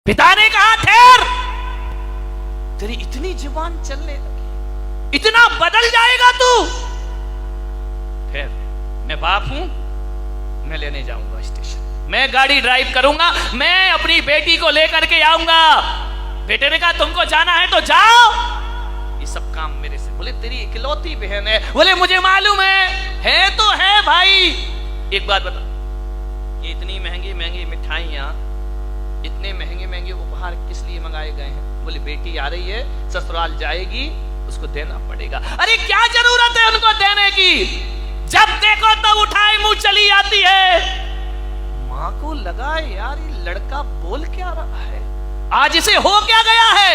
पिता ने कहा ठहर, तेरी इतनी जुबान चलने लगी, इतना बदल जाएगा तू। ठहर, मैं बाप हूं, मैं लेने जाऊंगा स्टेशन, मैं गाड़ी ड्राइव करूंगा, मैं अपनी बेटी को लेकर के आऊंगा। बेटे ने कहा तुमको जाना है तो जाओ, ये सब काम मेरे से। बोले तेरी इकलौती बहन है। बोले मुझे मालूम है तो है भाई। एक बात बता, ये इतनी महंगी महंगी मिठाइयां, इतने महंगे महंगे उपहार किस लिए मंगाए गए हैं? बोले बेटी आ रही है, ससुराल जाएगी, उसको देना पड़ेगा। अरे क्या जरूरत है उनको देने की? जब देखो तब उठाए मुंह चली आती है। मां को लगा यार ये लड़का बोल क्या रहा है, आज इसे हो क्या गया है।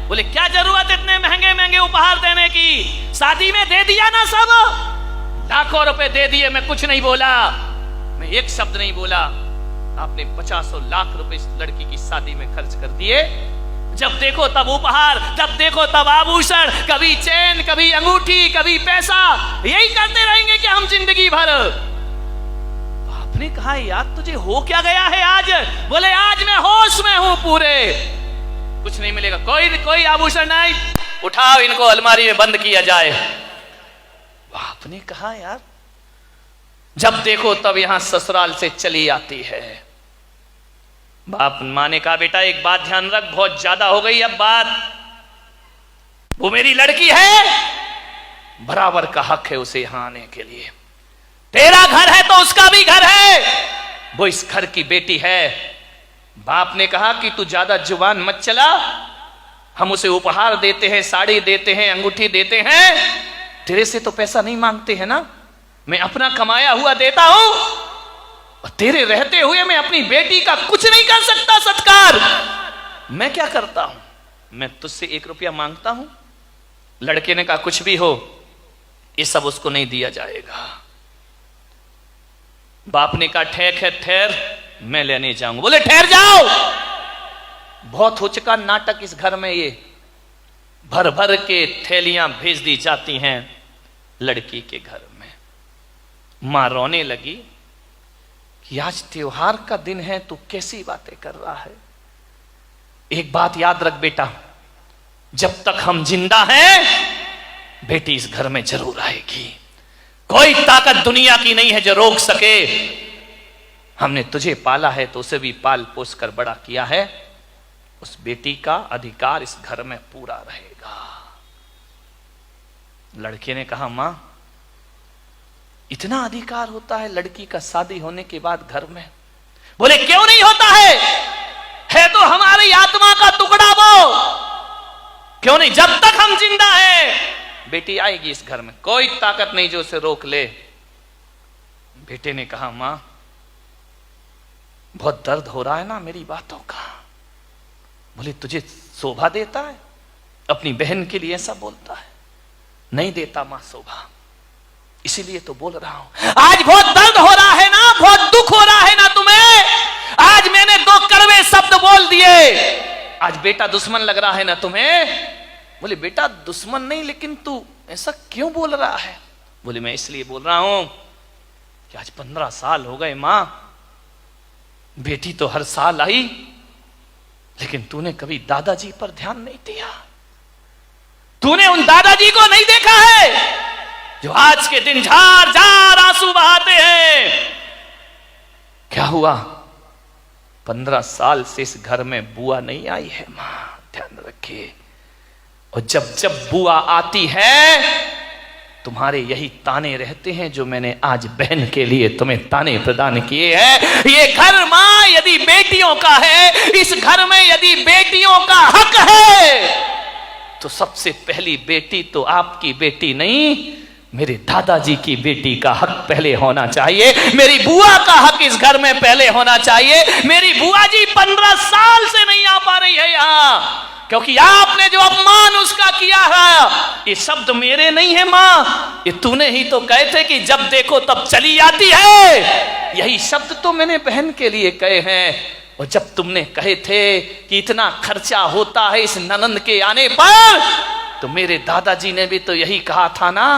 बोले क्या जरूरत इतने महंगे महंगे उपहार देने की, शादी में दे दिया ना सब, लाखों रुपए दे दिए, मैं कुछ नहीं बोला, मैं एक शब्द नहीं बोला। आपने 50 लाख रुपए इस लड़की की शादी में खर्च कर दिए। जब देखो तब उपहार, जब देखो तब आभूषण, कभी चेन, कभी अंगूठी, कभी पैसा, यही करते रहेंगे कि हम जिंदगी भर। बाप ने कहा यार तुझे हो क्या गया है आज? बोले आज मैं होश में हूं पूरे, कुछ नहीं मिलेगा, कोई आभूषण नहीं, उठाओ इनको अलमारी में बंद किया जाए। बाप ने कहा यार जब देखो तब यहां ससुराल से चली आती है। बाप मां ने कहा बेटा एक बात ध्यान रख, बहुत ज्यादा हो गई अब बात, वो मेरी लड़की है, बराबर का हक है उसे यहां आने के लिए। तेरा घर है तो उसका भी घर है, वो इस घर की बेटी है। बाप ने कहा कि तू ज्यादा जुबान मत चला, हम उसे उपहार देते हैं, साड़ी देते हैं, अंगूठी देते हैं, तेरे से तो पैसा नहीं मांगते हैं ना, मैं अपना कमाया हुआ देता हूं, और तेरे रहते हुए मैं अपनी बेटी का कुछ नहीं कर सकता सत्कार। मैं क्या करता हूं, मैं तुझसे 1 रुपया मांगता हूं। लड़के ने कहा कुछ भी हो ये सब उसको नहीं दिया जाएगा। बाप ने कहा ठीक है ठहर, मैं लेने जाऊंगा। बोले ठहर जाओ, बहुत हो चुका नाटक इस घर में, ये भर भर के थैलियां भेज दी जाती हैं लड़की के घर में। मां रोने लगी कि आज त्योहार का दिन है, तू कैसी बातें कर रहा है। एक बात याद रख बेटा, जब तक हम जिंदा हैं बेटी इस घर में जरूर आएगी, कोई ताकत दुनिया की नहीं है जो रोक सके। हमने तुझे पाला है तो उसे भी पाल पोस कर बड़ा किया है, उस बेटी का अधिकार इस घर में पूरा रहेगा। लड़के ने कहा मां इतना अधिकार होता है लड़की का शादी होने के बाद घर में? बोले क्यों नहीं होता है तो हमारी आत्मा का टुकड़ा वो, क्यों नहीं, जब तक हम जिंदा हैं बेटी आएगी इस घर में, कोई ताकत नहीं जो उसे रोक ले। बेटे ने कहा मां बहुत दर्द हो रहा है ना मेरी बातों का। बोले तुझे शोभा देता है, अपनी बहन के लिए ऐसा बोलता है? नहीं देता मां शोभा, इसीलिए तो बोल रहा हूं। आज बहुत दर्द हो रहा है ना, बहुत दुख हो रहा है ना तुम्हें, आज मैंने 2 कड़वे शब्द बोल दिए, आज बेटा दुश्मन लग रहा है ना तुम्हें। बोले बेटा दुश्मन नहीं, लेकिन तू ऐसा क्यों बोल रहा है? बोले मैं इसलिए बोल रहा हूं कि आज 15 साल हो गए मां, बेटी तो हर साल आई, लेकिन तूने कभी दादाजी पर ध्यान नहीं दिया, तूने उन दादाजी को नहीं देखा है जो आज के दिन झार झार आंसू बहाते हैं। क्या हुआ, 15 साल से इस घर में बुआ नहीं आई है मां, ध्यान रखिए। और जब जब बुआ आती है तुम्हारे यही ताने रहते हैं जो मैंने आज बहन के लिए तुम्हें ताने प्रदान किए हैं। ये घर मां यदि बेटियों का है, इस घर में यदि बेटियों का हक है, तो सबसे पहली बेटी तो आपकी बेटी नहीं, मेरे दादाजी की बेटी का हक पहले होना चाहिए, मेरी बुआ का हक इस घर में पहले होना चाहिए। मेरी बुआ जी 15 साल से नहीं आ पा रही है यहां, क्योंकि आपने जो अपमान उसका किया है, ये शब्द मेरे नहीं है मां, ये तूने ही तो कहे थे कि जब देखो तब चली आती है, यही शब्द तो मैंने बहन के लिए कहे हैं। और जब तुमने कहे थे कि इतना खर्चा होता है इस ननंद के आने पर, तो मेरे दादाजी ने भी तो यही कहा था ना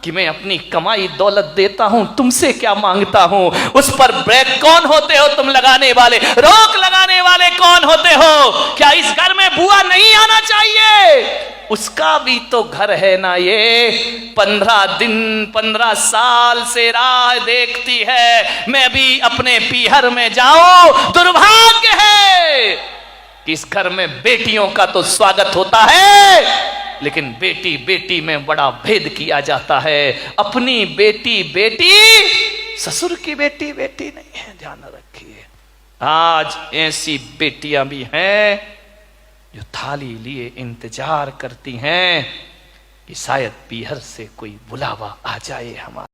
कि मैं अपनी कमाई दौलत देता हूं, तुमसे क्या मांगता हूं। उस पर ब्रेक कौन होते हो तुम लगाने वाले, रोक लगाने वाले कौन होते हो? क्या इस घर में बुआ नहीं आना चाहिए? उसका भी तो घर है ना ये। 15 दिन 15 साल से राह देखती है मैं भी अपने पीहर में जाऊं। दुर्भाग्य है कि इस घर में बेटियों का तो स्वागत होता है, लेकिन बेटी बेटी में बड़ा भेद किया जाता है। अपनी बेटी बेटी, ससुर की बेटी बेटी नहीं है, ध्यान रखिए। आज ऐसी बेटियां भी हैं जो थाली लिए इंतजार करती हैं कि शायद पीहर से कोई बुलावा आ जाए हमारा।